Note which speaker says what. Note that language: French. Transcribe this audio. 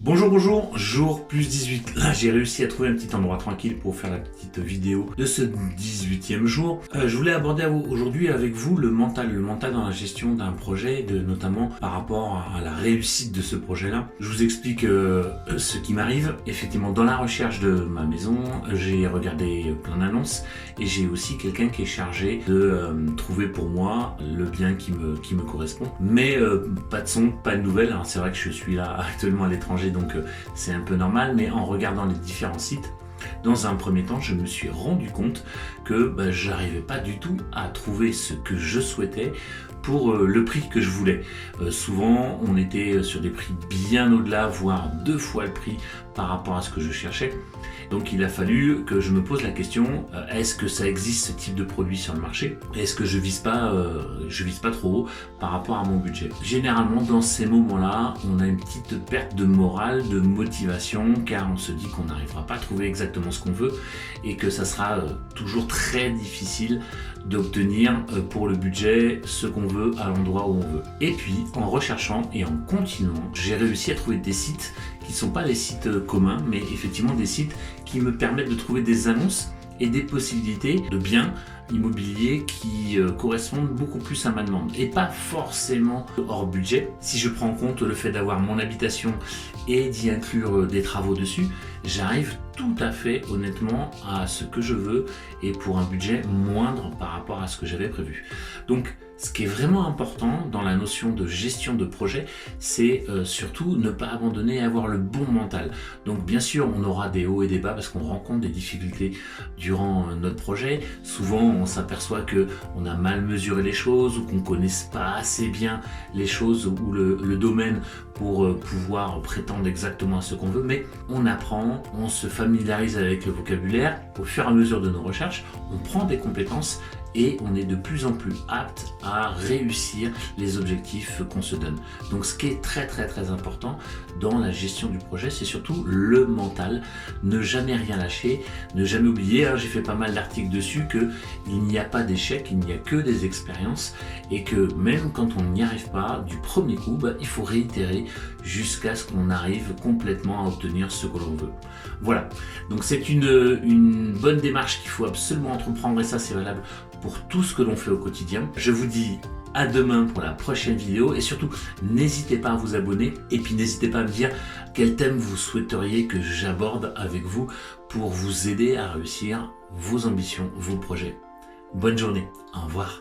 Speaker 1: Bonjour, jour plus 18. Là, j'ai réussi à trouver un petit endroit tranquille pour faire la petite vidéo de ce 18e jour. Je voulais aborder aujourd'hui avec vous le mental dans la gestion d'un projet, notamment par rapport à la réussite de ce projet-là. Je vous explique ce qui m'arrive. Effectivement, dans la recherche de ma maison, j'ai regardé plein d'annonces et j'ai aussi quelqu'un qui est chargé de trouver pour moi le bien qui me correspond. Mais pas de son, pas de nouvelles. Alors, c'est vrai que je suis là actuellement à l'étranger, donc c'est un peu normal, mais en regardant les différents sites, dans un premier temps, je me suis rendu compte que j'arrivais pas du tout à trouver ce que je souhaitais pour le prix que je voulais. Souvent, on était sur des prix bien au-delà, voire 2 fois le prix par rapport à ce que je cherchais. Donc il a fallu que je me pose la question, est-ce que ça existe ce type de produit sur le marché? Est-ce que je vise pas trop haut par rapport à mon budget? Généralement, dans ces moments-là, on a une petite perte de morale, de motivation, car on se dit qu'on n'arrivera pas à trouver exactement ce qu'on veut et que ça sera toujours très difficile d'obtenir pour le budget ce qu'on veut à l'endroit où on veut. Et puis, en recherchant et en continuant, j'ai réussi à trouver des sites qui ne sont pas les sites communs, mais effectivement des sites qui me permettent de trouver des annonces et des possibilités de biens immobiliers qui correspondent beaucoup plus à ma demande et pas forcément hors budget. Si je prends en compte le fait d'avoir mon habitation et d'y inclure des travaux dessus, j'arrive tout à fait honnêtement à ce que je veux et pour un budget moindre par rapport à ce que j'avais prévu. Donc ce qui est vraiment important dans la notion de gestion de projet, c'est surtout ne pas abandonner et avoir le bon mental. Donc bien sûr, on aura des hauts et des bas parce qu'on rencontre des difficultés durant notre projet. Souvent, on s'aperçoit qu'on a mal mesuré les choses ou qu'on ne connaisse pas assez bien les choses ou le domaine pour pouvoir prétendre exactement à ce qu'on veut. Mais on apprend, on se familiarise avec le vocabulaire. Au fur et à mesure de nos recherches, on prend des compétences et on est de plus en plus apte à réussir les objectifs qu'on se donne. Donc ce qui est très important dans la gestion du projet, c'est surtout le mental. Ne jamais rien lâcher, ne jamais oublier, j'ai fait pas mal d'articles dessus, qu'il n'y a pas d'échec, il n'y a que des expériences et que même quand on n'y arrive pas du premier coup, il faut réitérer jusqu'à ce qu'on arrive complètement à obtenir ce que l'on veut. Voilà, donc c'est une bonne démarche qu'il faut absolument entreprendre et ça c'est valable pour tout ce que l'on fait au quotidien. Je vous dis à demain pour la prochaine vidéo et surtout n'hésitez pas à vous abonner et puis n'hésitez pas à me dire quel thème vous souhaiteriez que j'aborde avec vous pour vous aider à réussir vos ambitions, vos projets. Bonne journée, au revoir.